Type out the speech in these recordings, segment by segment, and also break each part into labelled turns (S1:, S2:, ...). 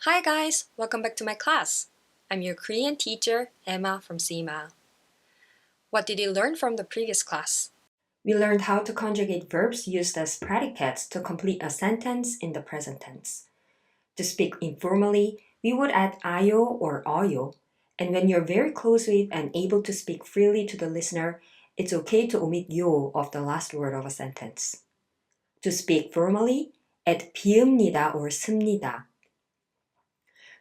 S1: Hi guys, welcome back to my class. I'm your Korean teacher, Emma from seemile. What did you learn from the previous class? We learned how to conjugate verbs used as predicates to complete a sentence in the present tense. To speak informally, we would add ayo or oyo, and when you're very close with and able to speak freely to the listener, it's okay to omit yo of the last word of a sentence. To speak formally, add 비읍니다 or 습니다.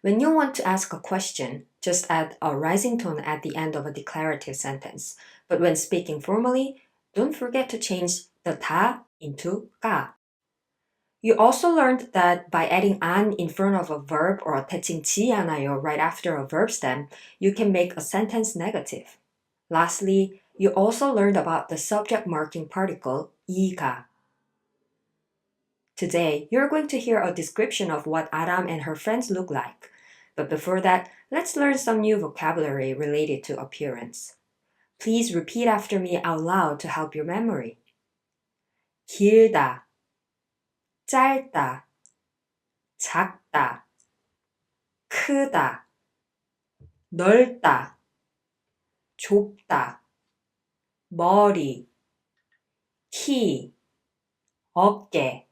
S1: When you want to ask a question, just add a rising tone at the end of a declarative sentence. But when speaking formally, don't forget to change the 다 into 가. You also learned that by adding 안 in front of a verb or attaching 지 않아요 right after a verb stem, you can make a sentence negative. Lastly, you also learned about the subject marking particle 이가. Today, you're going to hear a description of what Adam and her friends look like. But before that, let's learn some new vocabulary related to appearance. Please repeat after me out loud to help your memory. 길다, 짧다, 작다, 크다, 넓다, 좁다, 머리, 키, 어깨.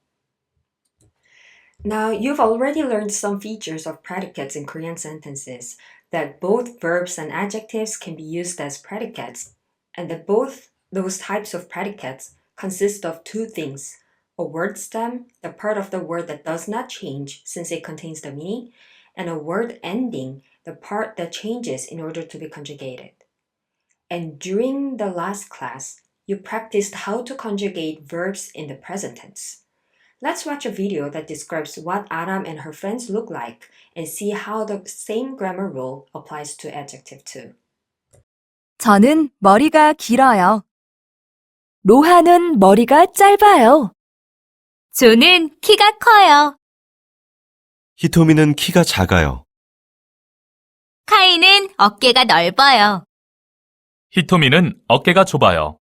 S1: Now, you've already learned some features of predicates in Korean sentences, that both verbs and adjectives can be used as predicates, and that both those types of predicates consist of two things: a word stem, the part of the word that does not change since it contains the meaning, and a word ending, the part that changes in order to be conjugated. And during the last class, you practiced how to conjugate verbs in the present tense. Let's watch a video that describes what Adam and her friends look like and see how the same grammar rule applies to adjective too.
S2: 저는 머리가 길어요. 로하는 머리가 짧아요. 조는 키가 커요.
S3: 히토미는 키가 작아요.
S2: 카이는 어깨가 넓어요.
S4: 히토미는 어깨가 좁아요.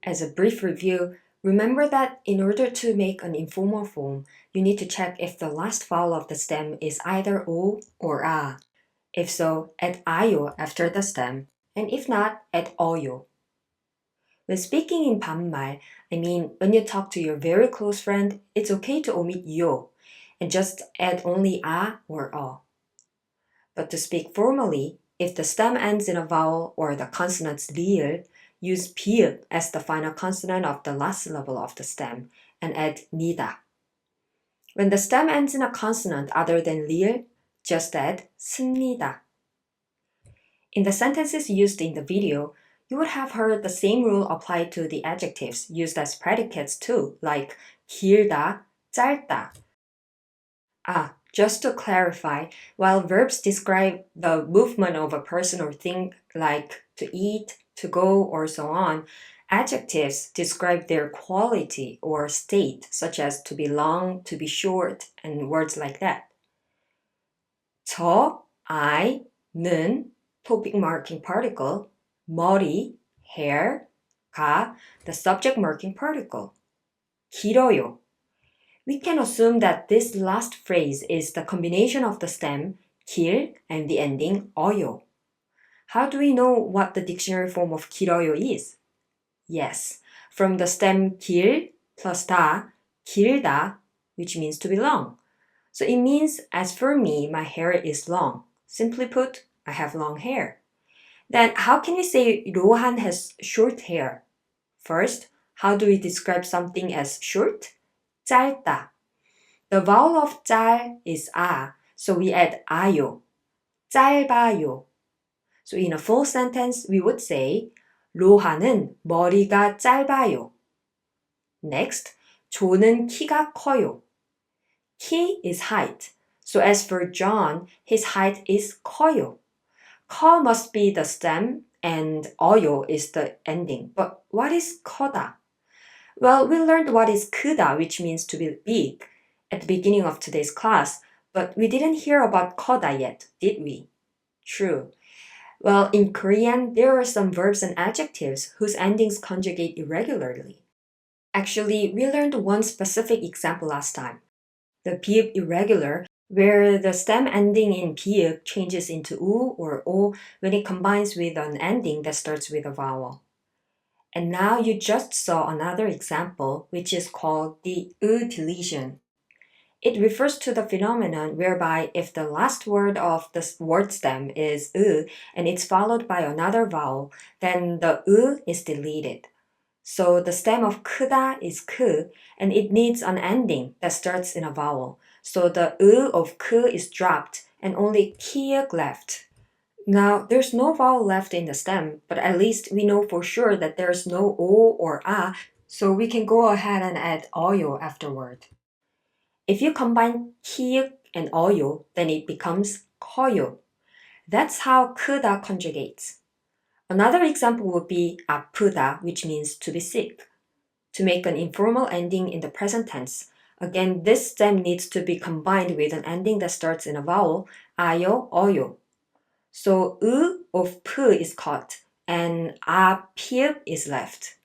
S1: As a brief review, remember that in order to make an informal form, you need to check if the last vowel of the stem is either O or A. If so, add ayo after the stem, and if not, add oyo. When speaking in 반말, I mean when you talk to your very close friend, it's okay to omit yo and just add only a or o. But to speak formally, if the stem ends in a vowel or the consonants 리을, use 비읍 as the final consonant of the last syllable of the stem and add 니다. When the stem ends in a consonant other than 리을, just add 습니다. In the sentences used in the video, you would have heard the same rule applied to the adjectives used as predicates too, like 길다, 짧다. Just to clarify, while verbs describe the movement of a person or thing like to eat, to go, or so on, adjectives describe their quality or state, such as to be long, to be short, and words like that. 저, I, 는, topic marking particle, 머리, hair, 가, the subject marking particle. 길어요. We can assume that this last phrase is the combination of the stem, 길, and the ending, 어요. How do we know what the dictionary form of 길어요 is? Yes, from the stem 길 plus 다, 길다, which means to be long. So it means, as for me, my hair is long. Simply put, I have long hair. Then how can we say 로한 has short hair? First, how do we describe something as short? 짧다. The vowel of 짤 is 아, so we add 아요. 짧아요. So in a full sentence, we would say 로하는 머리가 짧아요. Next, 조는 키가 커요. 키 is height. So as for John, his height is 커요. 커 must be the stem and 어요 is the ending. But what is 커다? Well, we learned what is 크다, which means to be big, at the beginning of today's class, but we didn't hear about 커다 yet, did we? True. Well, in Korean, there are some verbs and adjectives whose endings conjugate irregularly. Actually, we learned one specific example last time. The 비읍 irregular where the stem ending in 비읍 changes into u or o when it combines with an ending that starts with a vowel. And now you just saw another example, which is called the deletion. It refers to the phenomenon whereby if the last word of the word stem is and it's followed by another vowel, then the is deleted. So the stem of 크다 is 크, and it needs an ending that starts in a vowel. So the of 크 is dropped and only 키읔 left. Now, there's no vowel left in the stem, but at least we know for sure that there's no o or a, so we can go ahead and add 어요 afterward. If you combine 키읔 and 어요, then it becomes 커요. That's how 크다 conjugates. Another example would be 아프다, which means to be sick. To make an informal ending in the present tense, again, this stem needs to be combined with an ending that starts in a vowel, 아요, 어요. So, of 프 is cut, and 피읍 is left.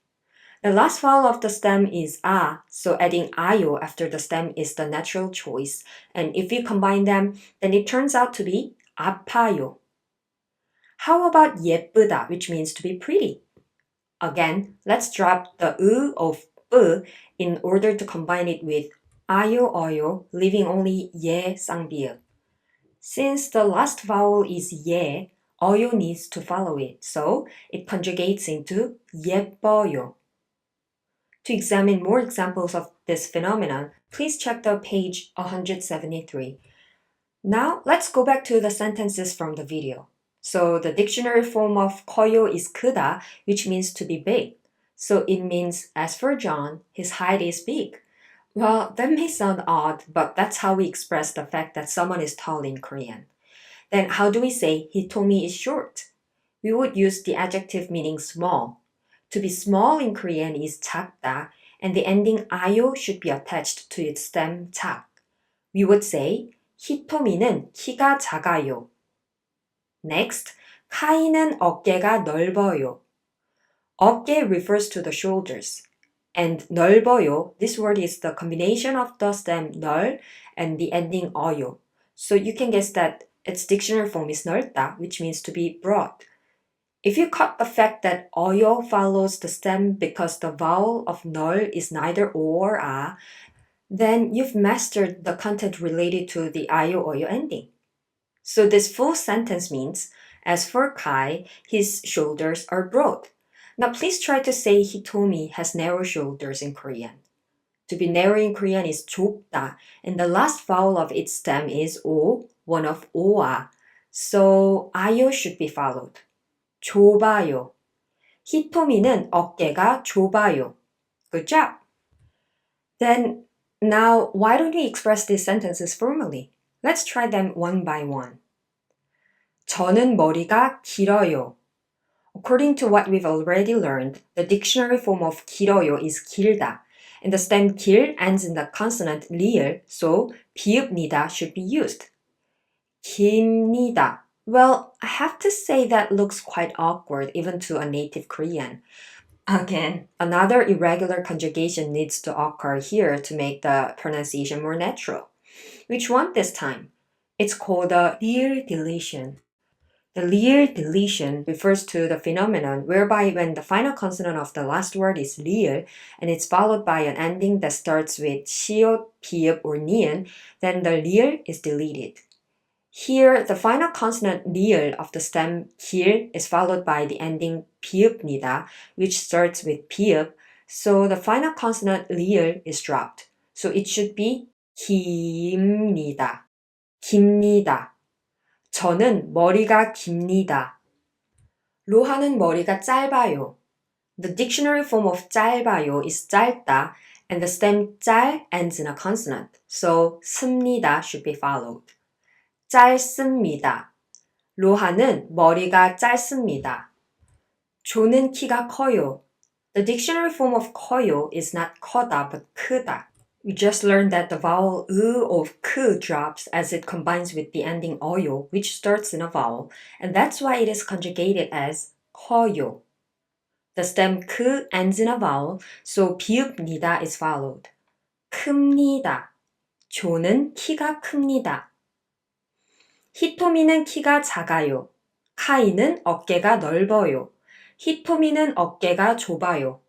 S1: The last vowel of the stem is a, so adding 아요 after the stem is the natural choice. And if you combine them, then it turns out to be 아파요. How about 예쁘다, which means to be pretty? Again, let's drop the of 프 in order to combine it with 아요, 어요, leaving only 예, 쌍비읍. Since the last vowel is 예, 어요 needs to follow it, so it conjugates into 예뻐요. To examine more examples of this phenomenon, please check the page 173. Now, let's go back to the sentences from the video. So the dictionary form of 커요 is 크다, which means to be big. So it means, as for John, his height is big. Well, that may sound odd, but that's how we express the fact that someone is tall in Korean. Then how do we say Hitomi is short? We would use the adjective meaning small. To be small in Korean is 작다, and the ending 아요 should be attached to its stem 작. We would say 히토미는 키가 작아요. Next, 카이는 어깨가 넓어요. 어깨 refers to the shoulders. And 넓어요, this word is the combination of the stem 넓 and the ending 어요. So you can guess that its dictionary form is 넓다, which means to be broad. If you cut the fact that 어요 follows the stem because the vowel of 넓 is neither o or a, then you've mastered the content related to the 아요, 어요 ending. So this full sentence means, as for Kai, his shoulders are broad. Now please try to say Hitomi has narrow shoulders in Korean. To be narrow in Korean is 좁다, and the last vowel of its stem is o, one of oa. So 아요 should be followed. 좁아요. 히토미는 어깨가 좁아요. Good job. Then, now why don't we express these sentences formally? Let's try them one by one. 저는 머리가 길어요. According to what we've already learned, the dictionary form of 길어요 is 길다, and the stem 길 ends in the consonant 리을, so 비읍니다 should be used. 깁니다. Well, I have to say that looks quite awkward even to a native Korean. Again, another irregular conjugation needs to occur here to make the pronunciation more natural. Which one this time? It's called the 리을 deletion. The 리을 deletion refers to the phenomenon whereby when the final consonant of the last word is 리을 and it's followed by an ending that starts with 시옷, 비읍, or 니은, then the 리을 is deleted. Here, the final consonant 리을 of the stem 길 is followed by the ending 비읍니다, which starts with 비읍, so the final consonant 리을 is dropped. So it should be 깁니다. 깁니다. 저는 머리가 깁니다. 로하는 머리가 짧아요. The dictionary form of 짧아요 is 짧다, and the stem 짤 ends in a consonant, so 씁니다 should be followed. 짧습니다. 로하는 머리가 짧습니다. 조는 키가 커요. The dictionary form of 커요 is not 커다 but 크다. We just learned that the vowel of 크 drops as it combines with the ending 어요, which starts in a vowel, and that's why it is conjugated as 커요. The stem 크 ends in a vowel, so 비읍니다 is followed. 큽니다. 조는 키가 큽니다. 히토미는 키가 작아요. 카이는 어깨가 넓어요. 히토미는 어깨가 좁아요.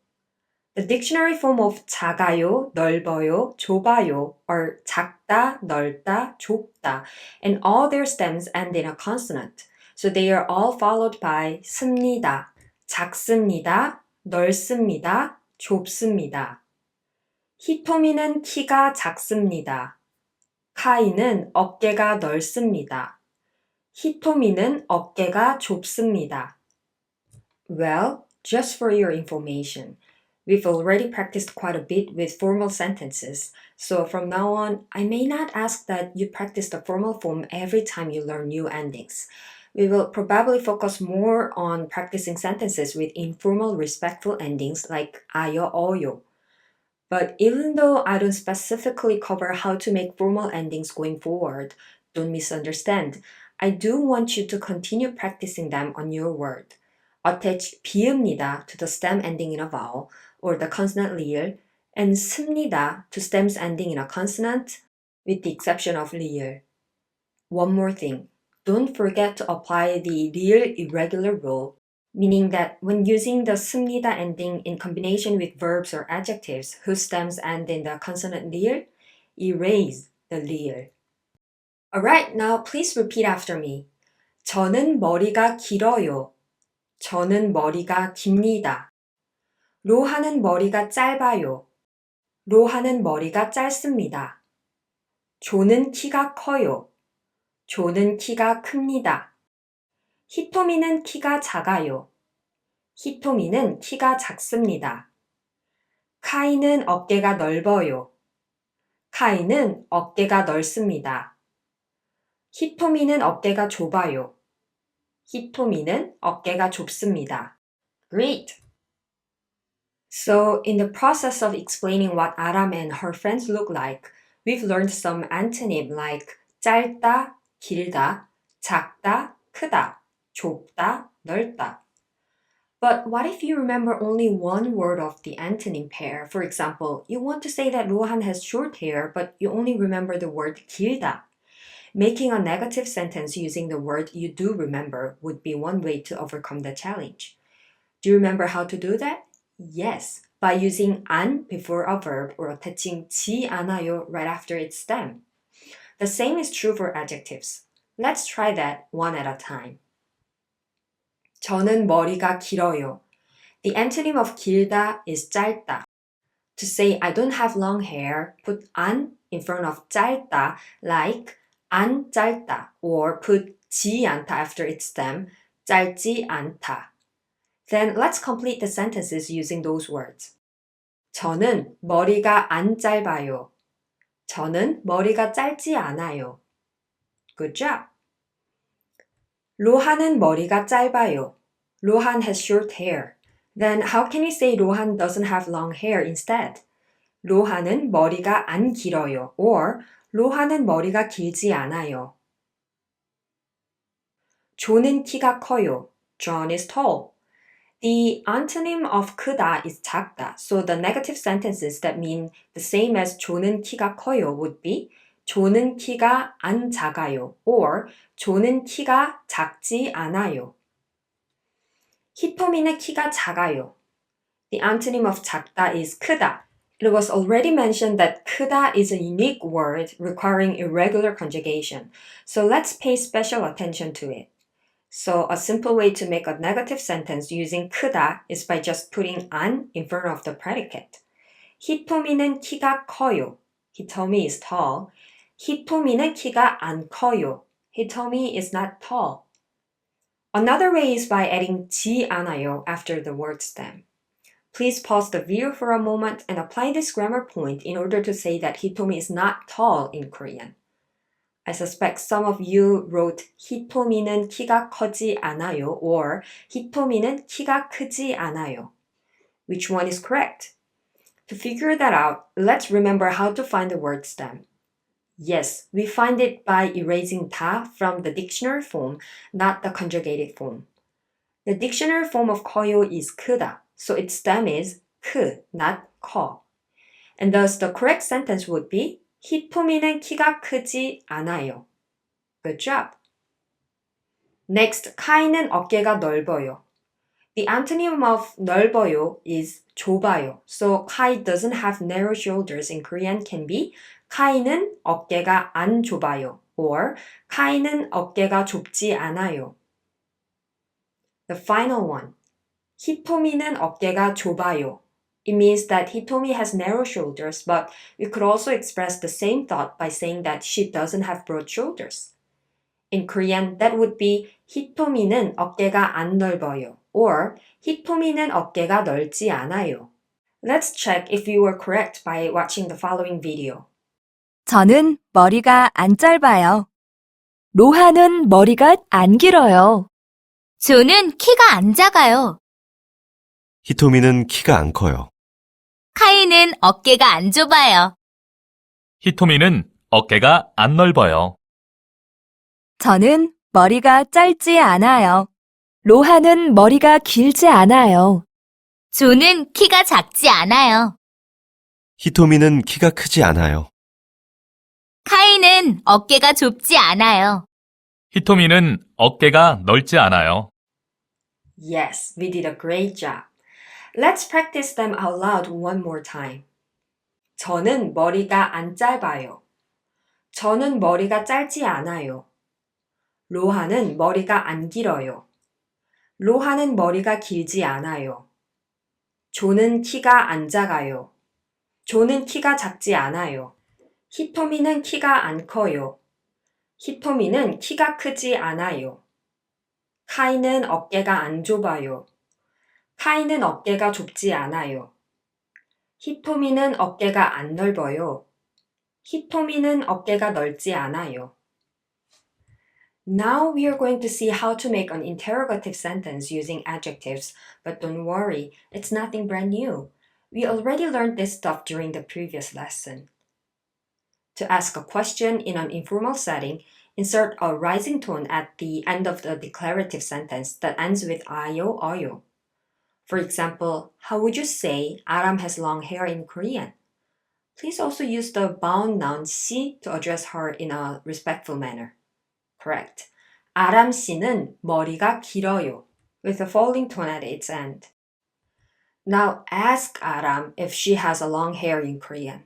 S1: The dictionary form of 작아요, 넓어요, 좁아요 are 작다, 넓다, 좁다, and all their stems end in a consonant. So they are all followed by 습니다, 작습니다, 넓습니다, 좁습니다. 히토미는 키가 작습니다. 카이는 어깨가 넓습니다. 히토미는 어깨가 좁습니다. Well, just for your information, we've already practiced quite a bit with formal sentences, so from now on, I may not ask that you practice the formal form every time you learn new endings. We will probably focus more on practicing sentences with informal, respectful endings like 아요, 어요. But even though I don't specifically cover how to make formal endings going forward, don't misunderstand. I do want you to continue practicing them on your word. Attach 비읍니다 to the stem ending in a vowel or the consonant 리을 and 습니다 to stems ending in a consonant with the exception of 리을. One more thing. Don't forget to apply the 리을 irregular rule, meaning that when using the 습니다 ending in combination with verbs or adjectives whose stems end in the consonant 리을, erase the 리을. Alright, now please repeat after me. 저는 머리가 길어요. 저는 머리가 깁니다. 로하는 머리가 짧아요. 로하는 머리가 짧습니다. 조는 키가 커요. 조는 키가 큽니다. 히토미는 키가 작아요. 히토미는 키가 작습니다. 카이는 어깨가 넓어요. 카이는 어깨가 넓습니다. 히토미는 어깨가 좁아요. 히토미는 어깨가 좁습니다. Great! So, in the process of explaining what Aram and her friends look like, we've learned some antonym like 짧다, 길다, 작다, 크다, 좁다, 넓다. But what if you remember only one word of the antonym pair? For example, you want to say that Rohan has short hair, but you only remember the word 길다. Making a negative sentence using the word you do remember would be one way to overcome the challenge. Do you remember how to do that? Yes, by using 안 before a verb or attaching 지 않아요 right after its stem. The same is true for adjectives. Let's try that one at a time. 저는 머리가 길어요. The antonym of 길다 is 짧다. To say I don't have long hair, put 안 in front of 짧다 like 안 짧다 or put 지 않다 after its stem, 짧지 않다. Then let's complete the sentences using those words. 저는 머리가 안 짧아요. 저는 머리가 짧지 않아요. Good job. 로한은 머리가 짧아요. Rohan has short hair. Then how can you say Rohan doesn't have long hair instead? 로한은 머리가 안 길어요. Or 로한은 머리가 길지 않아요. 존은 키가 커요. John is tall. The antonym of 크다 is 작다. So the negative sentences that mean the same as 존은 키가 커요 would be 존은 키가 안 작아요. Or 존은 키가 작지 않아요. 히토미는 키가 작아요. The antonym of 작다 is 크다. It was already mentioned that 크다 is a unique word requiring irregular conjugation. So let's pay special attention to it. So a simple way to make a negative sentence using 크다 is by just putting 안 in front of the predicate. 히토미는 키가 커요. Hitomi is tall. 히토미는 키가 안 커요. Hitomi is not tall. Another way is by adding 지 않아요 after the word stem. Please pause the video for a moment and apply this grammar point in order to say that Hitomi is not tall in Korean. I suspect some of you wrote 히토미는 키가 커지 않아요 or 히토미는 키가 크지 않아요. Which one is correct? To figure that out, let's remember how to find the word stem. Yes, we find it by erasing 다 from the dictionary form, not the conjugated form. The dictionary form of 커요 is 크다, so its stem is 크, not 커. And thus the correct sentence would be 히토미는 키가 크지 않아요. Good job. Next, 카이는 어깨가 넓어요. The antonym of 넓어요 is 좁아요. So 카이 doesn't have narrow shoulders in Korean can be 카이는 어깨가 안 좁아요. Or 카이는 어깨가 좁지 않아요. The final one. 히토미는 어깨가 좁아요. It means that Hitomi has narrow shoulders, but we could also express the same thought by saying that she doesn't have broad shoulders. In Korean, that would be 히토미는 어깨가 안 넓어요. Or 히토미는 어깨가 넓지 않아요. Let's check if you were correct by watching the following video.
S2: 저는 머리가 안 짧아요. 로하는 머리가 안 길어요. 조는 키가 안 작아요.
S3: 히토미는 키가 안 커요.
S2: 카이는 어깨가 안 좁아요.
S4: 히토미는 어깨가 안 넓어요.
S2: 저는 머리가 짧지 않아요. 로하는 머리가 길지 않아요. 조는 키가 작지 않아요.
S3: 히토미는 키가 크지 않아요.
S2: 카이는 어깨가 좁지 않아요.
S4: 히토미는 어깨가 넓지 않아요.
S1: Yes, we did a great job. Let's practice them out loud one more time. 저는 머리가 안 짧아요. 저는 머리가 짧지 않아요. 로하는 머리가 안 길어요. 로하는 머리가 길지 않아요. 조는 키가 안 작아요. 조는 키가 작지 않아요. 히토미는 키가 안 커요. 히토미는 키가 크지 않아요. 카이는 어깨가 안 좁아요. 카이는 어깨가 좁지 않아요. 히토미는 어깨가 안 넓어요. 히토미는 어깨가 넓지 않아요. Now we are going to see how to make an interrogative sentence using adjectives, but don't worry, it's nothing brand new. We already learned this stuff during the previous lesson. To ask a question in an informal setting, insert a rising tone at the end of the declarative sentence that ends with 아요, 어요. For example, how would you say Aram has long hair in Korean? Please also use the bound noun 씨 to address her in a respectful manner. Correct. 아람 씨는 머리가 길어요. With a falling tone at its end. Now ask Aram if she has a long hair in Korean.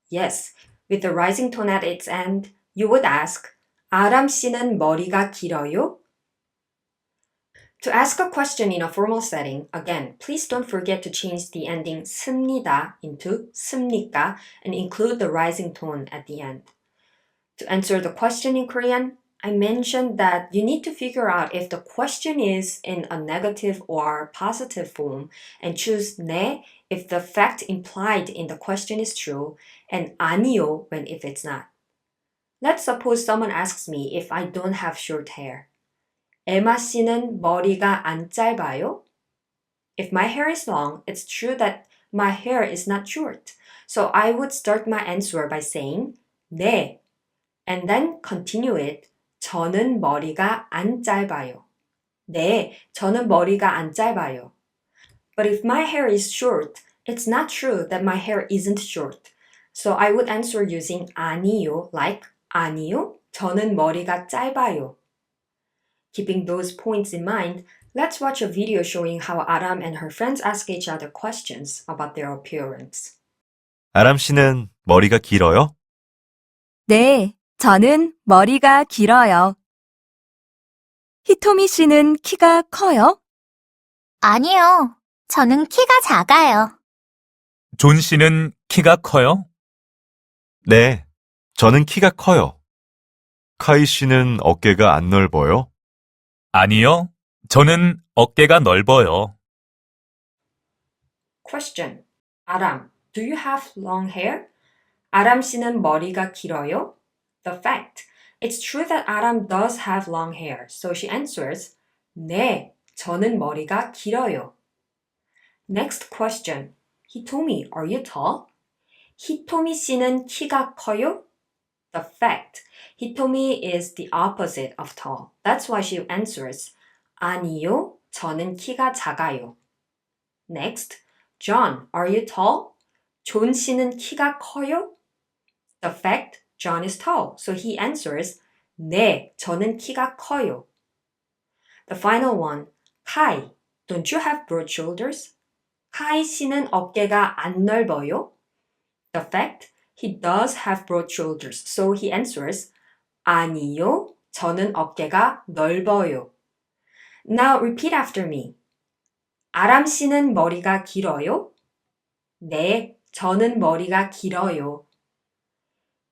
S1: Yes, with the rising tone at its end, you would ask, 아람 씨는 머리가 길어요? To ask a question in a formal setting, again, please don't forget to change the ending 습니다 into 습니까 and include the rising tone at the end. To answer the question in Korean, I mentioned that you need to figure out if the question is in a negative or positive form and choose 네 if the fact implied in the question is true and 아니요 when if it's not. Let's suppose someone asks me if I don't have short hair. 에마 씨는 머리가 안 짧아요? If my hair is long, it's true that my hair is not short. So I would start my answer by saying 네 and then continue it. 저는 머리가 안 짧아요. 네, 저는 머리가 안 짧아요. But if my hair is short, it's not true that my hair isn't short. So I would answer using 아니요, like 아니요, 저는 머리가 짧아요. Keeping those points in mind, let's watch a video showing how Aram and her friends ask each other questions about their appearance.
S3: 아람 씨는 머리가 길어요?
S2: 네, 저는 머리가 길어요. 히토미 씨는 키가 커요? 아니요, 저는 키가 작아요.
S4: 존 씨는 키가 커요?
S3: 네, 저는 키가 커요. 카이 씨는 어깨가 안 넓어요?
S4: 아니요, 저는 어깨가 넓어요.
S1: Question. Aram, do you have long hair? 아람 씨는 머리가 길어요? The fact. It's true that Aram does have long hair, so she answers, 네, 저는 머리가 길어요. Next question. Hitomi, are you tall? 히토미 씨는 키가 커요? The fact. Hitomi is the opposite of tall. That's why she answers, 아니요, 저는 키가 작아요. Next. John, are you tall? 존 씨는 키가 커요? The fact, John is tall, so he answers, 네, 저는 키가 커요. The final one, Kai, don't you have broad shoulders? 카이 씨는 어깨가 안 넓어요? The fact, he does have broad shoulders, so he answers, 아니요, 저는 어깨가 넓어요. Now repeat after me. 아람 씨는 머리가 길어요? 네, 저는 머리가 길어요.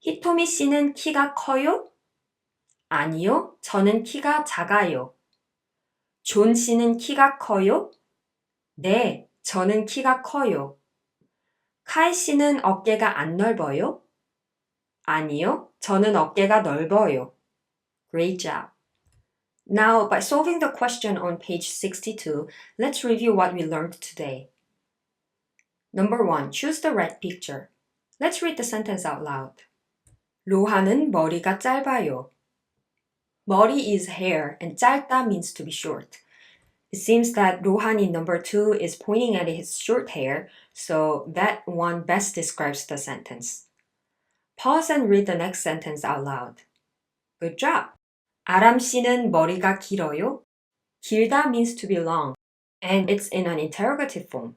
S1: 히토미 씨는 키가 커요? 아니요, 저는 키가 작아요. 존 씨는 키가 커요? 네, 저는 키가 커요. 카이 씨는 어깨가 안 넓어요? 아니요, 저는 어깨가 넓어요. Great job. Now, by solving the question on page 62, let's review what we learned today. Number 1. Choose the right picture. Let's read the sentence out loud. 로하는 머리가 짧아요. 머리 is hair and 짧다 means to be short. It seems that 로한 in number 2 is pointing at his short hair, so that one best describes the sentence. Pause and read the next sentence out loud. Good job! 아람 씨는 머리가 길어요? 길다 means to be long, and it's in an interrogative form.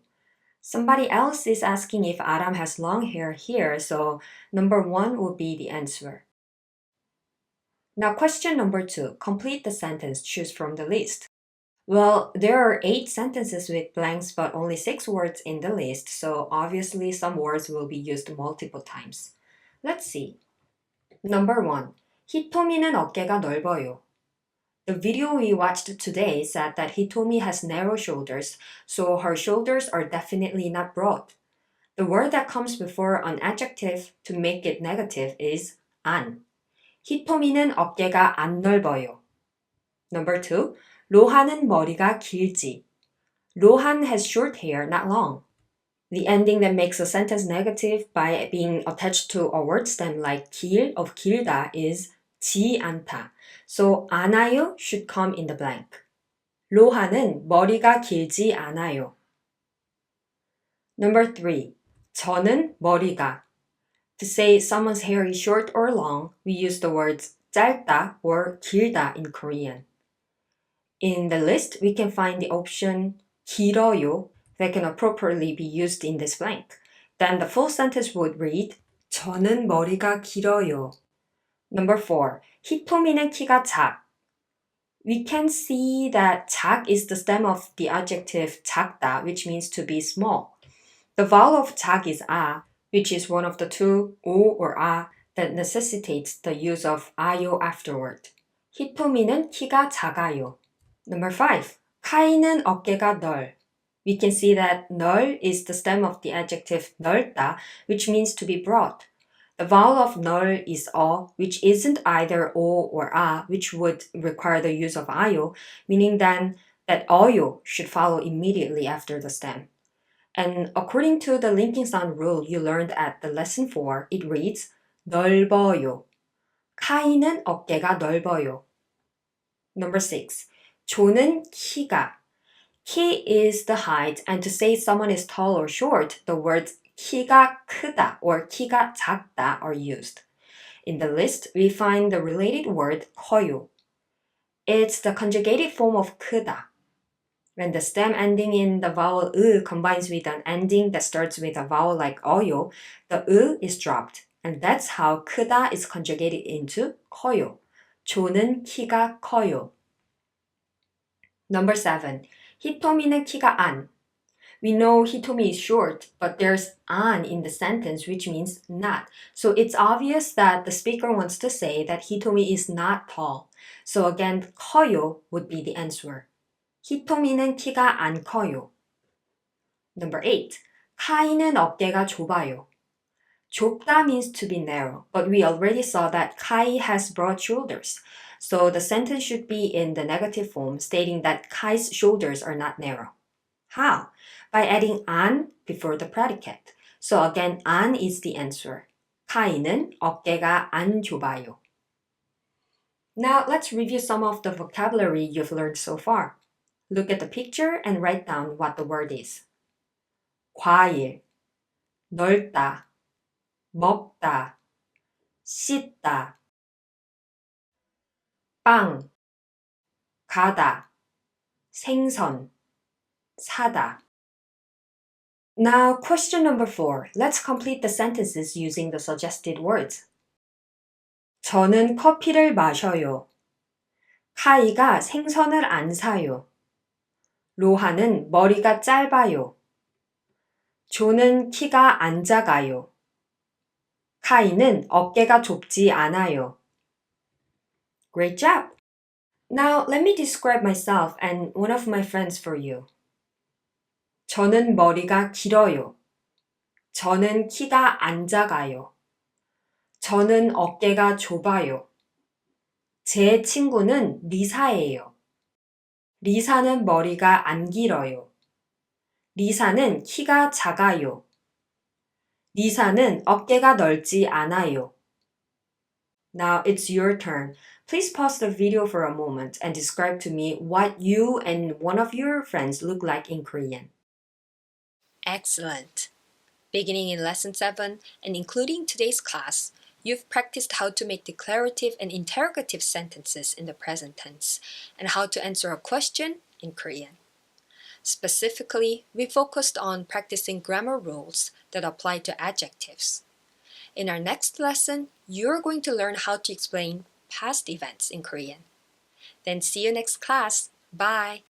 S1: Somebody else is asking if Aram has long hair here, so number 1 would be the answer. Now question number 2. Complete the sentence. Choose from the list. Well, there are 8 sentences with blanks but only 6 words in the list, so obviously some words will be used multiple times. Let's see. Number 1. 히토미는 어깨가 넓어요. The video we watched today said that Hitomi has narrow shoulders, so her shoulders are definitely not broad. The word that comes before an adjective to make it negative is 안. 히토미는 어깨가 안 넓어요. Number 2. 로한은 머리가 길지. 로한 has short hair, not long. The ending that makes a sentence negative by being attached to a word stem like 길 of 길다 is 지 않다. So 않아요 should come in the blank. 로하는 머리가 길지 않아요. Number 3. 저는 머리가. To say someone's hair is short or long, we use the words 짧다 or 길다 in Korean. In the list, we can find the option 길어요 that can appropriately be used in this blank. Then the full sentence would read 저는 머리가 길어요. Number 4. 히토미는 키가 작. We can see that 작 is the stem of the adjective 작다, which means to be small. The vowel of 작 is 아, which is one of the two 오 or 아 that necessitates the use of 아요 afterward. 히토미는 키가 작아요. Number 5. 카이는 어깨가 넓. We can see that 넓 is the stem of the adjective 넓다, which means to be broad. The vowel of 넓 is 어, which isn't either 오 or 아, which would require the use of 아요, meaning then that 어요 should follow immediately after the stem. And according to the linking sound rule you learned at the lesson 4, it reads 넓어요. 카이는 어깨가 넓어요. Number 6. 조는 키가. 키 is the height, and to say someone is tall or short, the words 키가 크다 or 키가 작다 are used. In the list, we find the related word 커요. It's the conjugated form of 크다. When the stem ending in the vowel 으 combines with an ending that starts with a vowel like 어요, the 으 is dropped, and that's how 크다 is conjugated into 커요. 조는 키가 커요. Number 7. 히토미는 키가 안. We know Hitomi is short, but there's an in the sentence, which means not. So it's obvious that the speaker wants to say that Hitomi is not tall. So again, 커요 would be the answer. 히토미는 키가 안 커요. Number 8. 카이는 어깨가 좁아요. 좁다 means to be narrow, but we already saw that Kai has broad shoulders. So the sentence should be in the negative form, stating that Kai's shoulders are not narrow. How? By adding 안 before the predicate. So again, 안 is the answer. 카이는 어깨가 안 좁아요. Now let's review some of the vocabulary you've learned so far. Look at the picture and write down what the word is. 과일, 넓다, 먹다, 씻다, 빵, 가다, 생선, 사다. Now, question number 4. Let's complete the sentences using the suggested words. 저는 커피를 마셔요. 카이가 생선을 안 사요. 로하는 머리가 짧아요. 조는 키가 안 작아요. 카이는 어깨가 좁지 않아요. Great job! Now, let me describe myself and one of my friends for you. 저는 머리가 길어요. 저는 키가 안 작아요. 저는 어깨가 좁아요. 제 친구는 리사예요. 리사는 머리가 안 길어요. 리사는 키가 작아요. 리사는 어깨가 넓지 않아요. Now it's your turn. Please pause the video for a moment and describe to me what you and one of your friends look like in Korean. Excellent. Beginning in Lesson 7 and including today's class, you've practiced how to make declarative and interrogative sentences in the present tense and how to answer a question in Korean. Specifically, we focused on practicing grammar rules that apply to adjectives. In our next lesson, you're going to learn how to explain past events in Korean. Then see you next class. Bye!